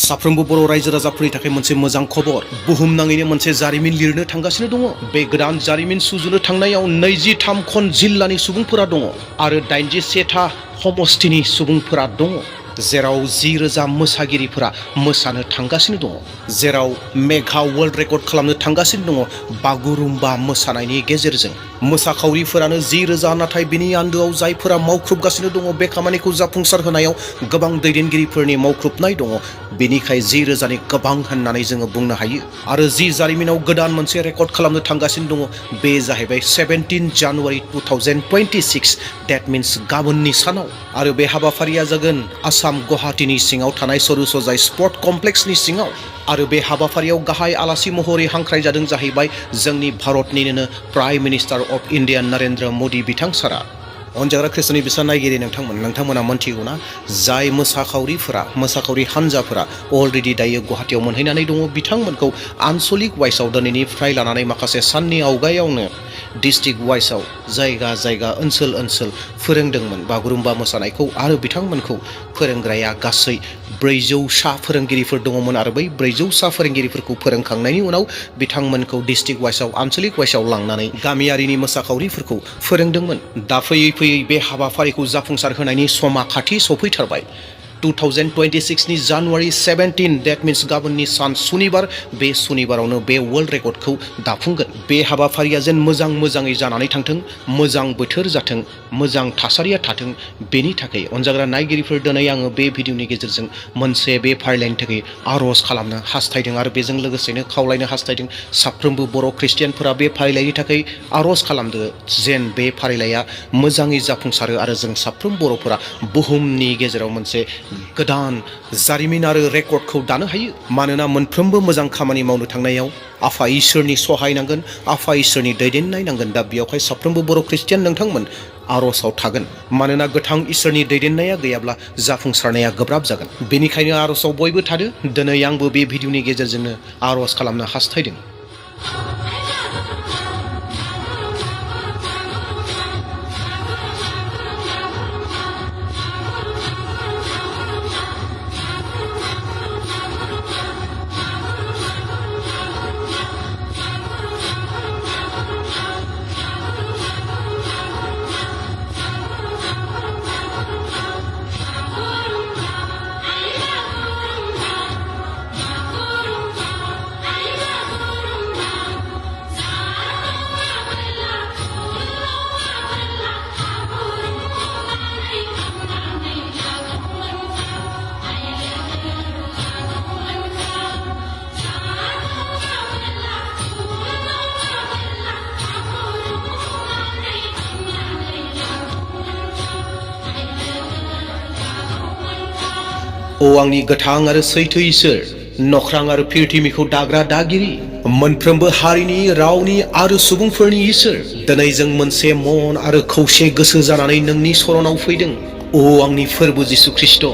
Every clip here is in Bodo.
साफ्रोमबो बर' रायजो राजाफोरनि थाखाय मोनसे मोजां खबर बुहुमनाङैनो मोनसे जारिमिन लिरनो थांगासिनो दङ। बे गोदान जारिमिन सुजुनो थांनायाव 23 खन जिल्लानि सुबुंफोरा दङ आरो 81था समस्तिनि सुबुंफोरा दङ, जेराव 10,000 मोसागिरिफोरा मोसानो थांगासिनो दङ, जेराव मेगा वर्ल्ड रेकर्ड खालामनो थांगासिनो दङ बागुरुम्बा मोसानायनि गेजेरजों। मोसाखावरिफोरानो 10,000, नाथाय बिनि आन्दोआव जायफोरा मावख्रुबगासिनो दङ बे खामानिखौ जाफुंसार होनायाव गोबां दैदेनगिरिफोरनि मावख्रुबनाय दङ। बेनिखाय 10,000नि गोबां होननानै जोङो बुंनो हायो। आरो जि जारिमिनाव गोदान मोनसे रेकर्ड खालामनो थांगासिनो दङ बे जाहैबाय 17 जानुवारि 2026, डेट मिन्स गाबोननि सानाव। आरो बे हाबाफारिया जागोन आसाम गुवाहाटीनि सिङाव थानाय सरुसजाय स्पर्ट कमप्लेक्सनि सिङाव। आरो बे हाबाफारियाव गाहाय आलासि महरै हांख्रायजादों जाहैबाय जोंनि भारतनिनो prime minister of India Narendra Modi बिथां सारा। अनजाग्रा ख्रिस्ट'नि बिसा नायगिरि नोंथांमोना मोनथिगौना, जाय मोसाखावरि हान्जाफोरा अलरेडि दायो गुवाहाटीयाव मोनहैनानै दङ, बिथांमोनखौ आनसलिक वाइसआव दिनैनिफ्राय लानानै माखासे साननि आवगायावनो डिस्ट्रिक्ट वाइसआव जायगा ओनसोल फोरोंदोंमोन बागुरुम्बा मोसानायखौ। आरो बिथांमोनखौ फोरोंग्राया गासै 400 फोरोंगिरिफोर दङमोन आरो बै 400 फोरोंगिरिफोरखौ फोरोंखांनायनि उनाव बिथांमोनखौ डिस्ट्रिक्ट वाइसआव आनसलिक वाइसआव लांनानै गामियारिनि मोसाखावरिफोरखौ फोरोंदोंमोन। दा फैयै बे हाबाफारिखौ जाफुंसार होनायनि समा खाथि सफैथारबाय। 2026नि जानुवारि 17, डेट मिन्स गाबोननि सान सुनिबार, बे सुनिबारावनो बे वर्ल्ड रेकर्डखौ दाफुंगोन। बे हाबाफारिया जेन मोजाङै जानानै थांथों, मोजां बोथोर जाथों, मोजां थासारिया थाथों, बेनि थाखाय अनजाग्रा नायगिरिफोर दिनै आङो बे भिडिअनि गेजेरजों मोनसे बे फारिलाइनि थाखाय आर'ज खालामनो हास्थायदों आरो बेजों लोगोसेनो खावलायनो हास्थायदों साफ्रोमबो बर' ख्रिस्टियानफोरा बे फारिलाइनि थाखाय आर'ज खालामदो जेन बे फारिलाइया मोजाङै जाफुंसारो आरो जों साफ्रोम बर'फोरा बुहुमनि गेजेराव मोनसे गोदान जारिमिन आरो रेकर्डखौ दानो हायो। मानोना मोनफ्रोमबो मोजां खामानि मावनो थांनायाव आफा इसोरनि सहाय नांगोन, आफा इसोरनि दैदेननाय नांगोन। दा बेयावहाय साफ्रोमबो बर' ख्रिस्टियान नोंथांमोन आर'जआव थागोन, मानोना गोथां इसोरनि दैदेननाया गैयाब्ला जाफुंसारनाया गोब्राब जागोन। बेनिखायनो आर'जआव बयबो थादो। दिनै आंबो बे भिडिअनि गेजेरजोंनो आर'ज खालामनो हास्थायदों। ओ आंनि गोथां आरो सैथो इसोर, नख्रां आरो पृथिबिखौ दाग्रा दागिरि, मोनफ्रोमबो हारिनि, रावनि आरो सुबुंफोरनि इसोर, दिनै जों मोनसे मन आरो खौसे गोसो जानानै नोंनि सरनाव फैदों। ओ आंनि फोरबो जिसु ख्रिस्ट',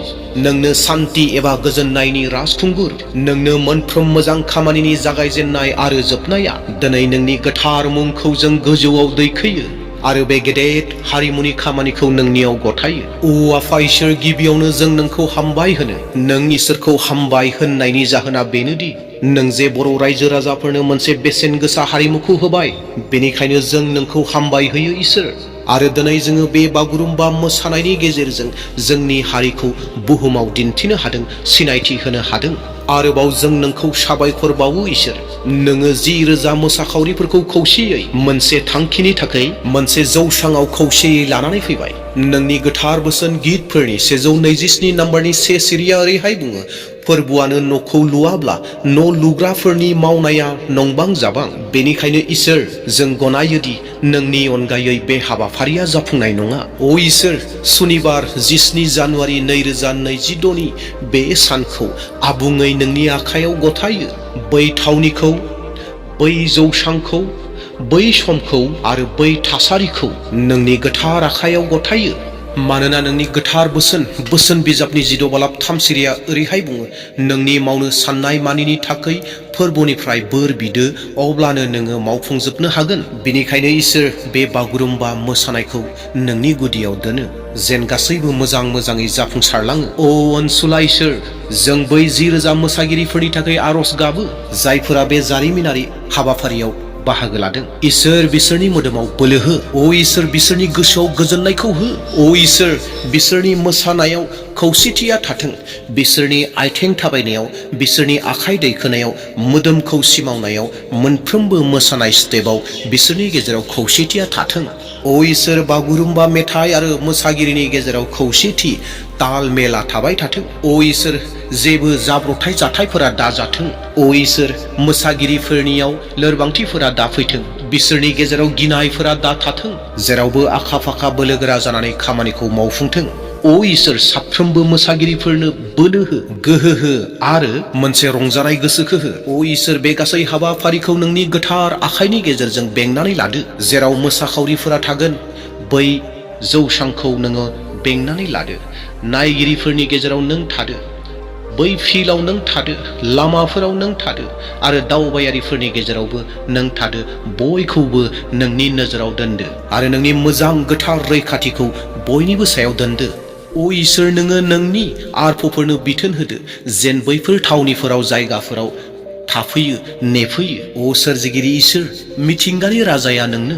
नोंनो सान्ति एबा गोजोननायनि राजखुंगुर, नोंनो मोनफ्रोम मोजां खामानिनि जागायजेननाय आरो जोबनाया। दिनै नोंनि गोथार मुंखौ जों गोजौआव दैखोयो आरो बे गेदेर हारिमुनि खामानिखौ नोंनियाव गथायो। ओ आफा इसोर, गिबियावनो जों नोंखौ हामबाय होनो। नों इसोरखौ हामबाय होननायनि जाहोना बेनोदि नों जे बर' रायजो राजाफोरनो मोनसे बेसेन गोसा हारिमुखौ होबाय, बेनिखायनो जों नोंखौ हामबाय होयो इसोर। आरो दिनै जोङो बे बागुरुम्बा मोसानायनि गेजेरजों जोंनि हारिखौ बुहुमाव दिन्थिनो हादों, सिनायथि होनो हादों। आरोबाव जों नोंखौ साबायखर बावो इसोर। नोङो 10,000 मोसाखावरिफोरखौ खौसेयै मोनसे थांखिनि थाखाय मोनसे जौसाङाव खौसेयै लानानै फैबाय। नोंनि गोथार बोसोन गितफोरनि 127 नाम्बारनि 1 सिरिया ओरैहाय बुङो, फोरबोआनो न'खौ लुवाब्ला न' लुग्राफोरनि मावनाया नंबां जाबां। बेनिखायनो इसोर, जों गनायोदि नोंनि अनगायै बे हाबाफारिया जाफुंनाय नङा। ओ इसोर, सुनिबार 17 जानुवारि 2026नि बे सानखौ आबुङै नोंनि आखायाव गथायो। बै थावनिखौ, बै जौसांखौ, बै समखौ आरो बै थासारिखौ नोंनि गोथार आखायाव गथायो। मानोना नोंनि गोथार बोसोन बिजाबनि 16:3 सिरिया ओरैहाय बुङो, नोंनि मावनो साननाय मानिनि थाखै फोरबोनिफ्राय बोर बिदो, अब्लानो नोङो मावफुंजोबनो हागोन। बेनिखायनो इसोर, बे बागुरुम्बा मोसानायखौ नोंनि गुदियाव दोनो। जेन गासैबो मोजाङै जाफुंसारलाङो। अ अनसुला इसोर, जों बै 10,000 मोसागिरिफोरनि थाखाय आरज गाबो जायफोरा बे जारिमिनारि हाबाफारियाव बाहागो लादों। इसोर बिसोरनि मोदोमाव बोलो हो। अ इसोर बिसोरनि गोसोआव गोजोननायखौ हो। अ इसोर बिसोरनि मोसानायाव खौसेथिया थाथों। बिसोरनि आथिं थाबायनायाव, बिसोरनि आखाइ दैखोनायाव, मोदोमखौ सिमावनायाव, मोनफ्रोमबो मोसानाय स्टेपआव बिसोरनि गेजेराव खौसेथिया थाथों। अ इसोर बागुरुम्बा मेथाइ आरो मोसागिरिनि गेजेराव खौसेथि ताल मेला थाबाय थाथों। अ इसोर जेबो जाब्रबथाय जाथायफोरा दाजाथों। अ इसोर मोसागिरिफोरनियाव लोरबांथिफोरा दाफैथों। बिसोरनि गेजेराव गिनायफोरा दा थाथों। जेरावबो आखा फाखा बोलोगोरा जानानै खामानिखौ मावफुंथों। अ इसोर साफ्रोमबो मोसागिरिफोरनो बोलो हो, गोहो हो आरो मोनसे रंजानाय गोसोखो हो। अ इसोर बे गासै हाबाफारिखौ नोंनि गोथार आखाइनि गेजेरजों बेंनानै लादो। जेराव मोसाखावरिफोरा थागोन बै जौसांखौ नोङो बेंनानै लादो। नायगिरिफोरनि गेजेराव नों थादो। बै फिल्डआव नों थादो, लामाफोराव नों थादो आरो दावबायारिफोरनि गेजेरावबो नों थादो। बयखौबो नोंनि नोजोराव दोनदो आरो नोंनि मोजां गोथार रैखाथिखौ बयनिबो सायाव दोनदो। अ इसोर नोङो नोंनि आरफोरनो बिथोन होदो जेन बैफोर थावनिफोराव जायगाफोराव थाफैयो, नेफैयो। अ सोरजिगिरि इसोर, मिथिंगानि राजाया नोंनो।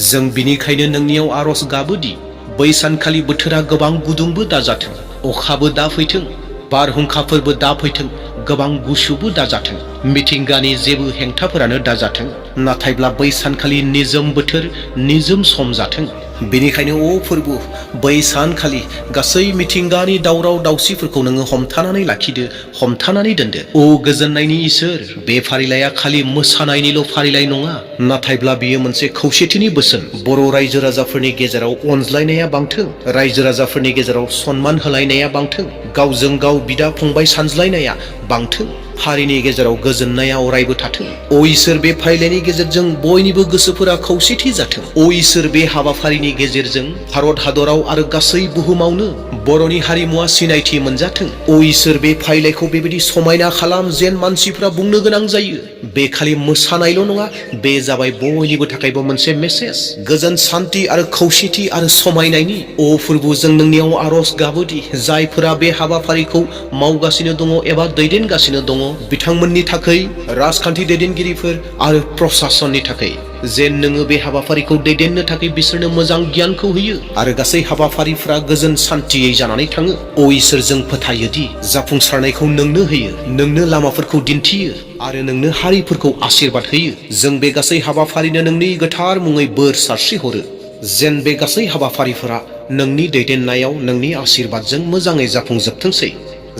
जों बिनिखायनो नोंनियाव आरज गाबोदि बै सानखालि बोथोरा गोबां गुदुंबो दाजाथों, अखाबो दाफैथों, बारहुंखाफोरबो दाफैथों, गोबां गुसुबो दाजाथों, मिथिंगानि जेबो हेंथाफोरानो दाजाथों। नाथायब्ला बै सानखालि निजोम बोथोर, निजोम सम जाथों। बेनिखायनो अ फोरबो, बै सानखालि गासै मिथिंगानि दावराव दावसिफोरखौ नोङो हमथानानै लाखिदो, हमथानानै दोनदो। अ गोजोननायनि इसोर, बे फारिलाइया खालि मोसानायनिल' फारिलाइ नङा, नाथायब्ला बियो मोनसे खौसेथिनि बोसोन। बर' रायजो राजाफोरनि गेजेराव अनज्लायनाया बांथों, रायजो राजाफोरनि गेजेराव सनमान होलायनाया बांथों, गावजों गाव बिदा फंबाय सानज्लायनाया बांथों, हारिनि गेजेराव गोजोननाया अरायबो थाथों। अ इसोर बे फारिलाइनि गेजेरजों बयनिबो गोसोफोरा खौसेथि जाथों। अ इसोर बे हाबाफारिनि गेजेरजों भारत हादराव आरो गासै बुहुमावनो बर'नि हारिमुवा सिनायथि मोनजाथों। अ इसोर बे फारिलाइखौ बेबायदि समायना खालाम जेन मानसिफ्रा बुंनो गोनां जायो बे खालि मोसानायल' नङा, बे जाबाय बयनिबो थाखायबो मोनसे मेसेज, गोजोन, सान्थि आरो खौसेथि आरो समायनायनि। अ फोरबो, जों नोंनियाव आरज गाबोदि जायफोरा बे हाबाफारिखौ मावगासिनो दङ एबा दैदेनगासिनो दङ बिथांमोननि थाखाय, राजखान्थि दैदेनगिरिफोर आरो प्रशासननि थाखाय, जेन नोङो बे हाबाफारिखौ दैदेननो थाखाय बिसोरनो मोजां गियानखौ होयो आरो गासै हाबाफारिफोरा गोजोन सान्थियै जानानै थाङो। अ इसोर, जों फोथायोदि जाफुंसारनायखौ नोंनो होयो, नोंनो लामाफोरखौ दिन्थियो आरो नोंनो हारिफोरखौ आशीर्बाद होयो। जों बे गासै हाबाफारिनो नोंनि गोथार मुङै बोर सारस्रि हरो जेन बे गासै हाबाफारिफोरा नोंनि दैदेननायाव नोंनि आशीर्बादजों मोजाङै जाफुंजोबथोंसै।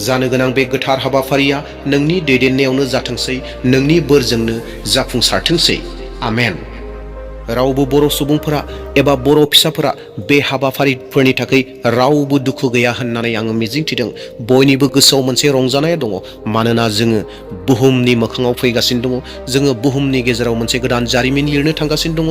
जानो गोनां बे गोथार हाबाफारिया नोंनि दैदेननायावनो जाथोंसै, नोंनि बोरजोंनो जाफुंसारथोंसै। आमेन। रावबो बर' सुबुंफोरा एबा बर' फिसाफोरा बे हाबाफारिफोरनि थाखाय रावबो दुखु गैया होननानै आङो मिजिंथिदों। बयनिबो गोसोआव मोनसे रंजानाया दङ, मानोना जोङो बुहुमनि मोखाङाव फैगासिनो दङ। जोङो बुहुमनि गेजेराव मोनसे गोदान जारिमिन लिरनो थांगासिनो दङ,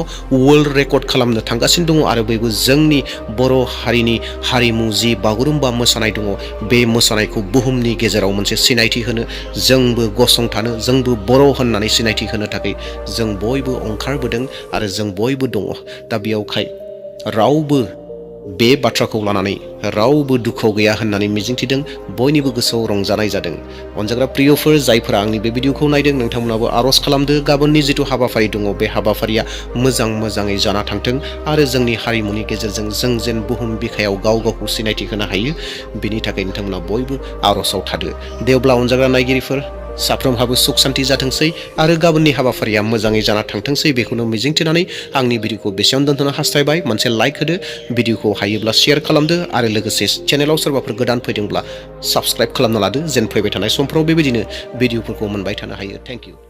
वर्ल्ड रेकर्ड खालामनो थांगासिनो दङ आरो बेबो जोंनि बर' हारिनि हारिमु जि बागुरुम्बा मोसानाय दङ, बे मोसानायखौ बुहुमनि गेजेराव मोनसे सिनायथि होनो, जोंबो गसंथानो, जोंबो बर' होननानै सिनायथि होनो थाखाय जों बयबो ओंखारबोदों आरो जों बयबो दङ। दा बेयावखाय रावबो बे बाथ्राखौ लानानै रावबो दुखुआव गैया होननानै मिजिंथिदों। बयनिबो गोसोआव रंजानाय जादों। अनजाग्रा प्रियफोर, जायफोरा आंनि बे भिडिअखौ नायदों, नोंथांमोनाबो आरज खालामदो गाबोननि जिथु हाबाफारि दङ बे हाबाफारिया मोजाङै जाना थांथों आरो जोंनि हारिमुनि गेजेरजों जों जेन बुहुम बिखायाव गाव गावखौ सिनायथि होनो हायो, बिनि थाखाय नोंथांमोना बयबो आरजआव थादो। दे अब्ला अनजाग्रा नायगिरिफोर, साफ्रोमहाबो सुख सान्थि जाथोंसै आरो गाबोननि हाबाफारिया मोजाङै जाना थांथोंसै, बेखौनो मिजिंथिनानै आंनि भिडिअखौ बेसेयावनो दोनथ'नो हास्थायबाय। मोनसे लाइक होदो, भिडिअखौ हायोब्ला शेयार खालामदो आरो लोगोसे चेनेलाव सोरबाफोर गोदान फैदोंब्ला साबस्क्राइब खालामना लादो जेन फैबाय थानाय समफ्राव बेबायदिनो भिडिअफोरखौ मोनबाय थानो हायो। Thank you.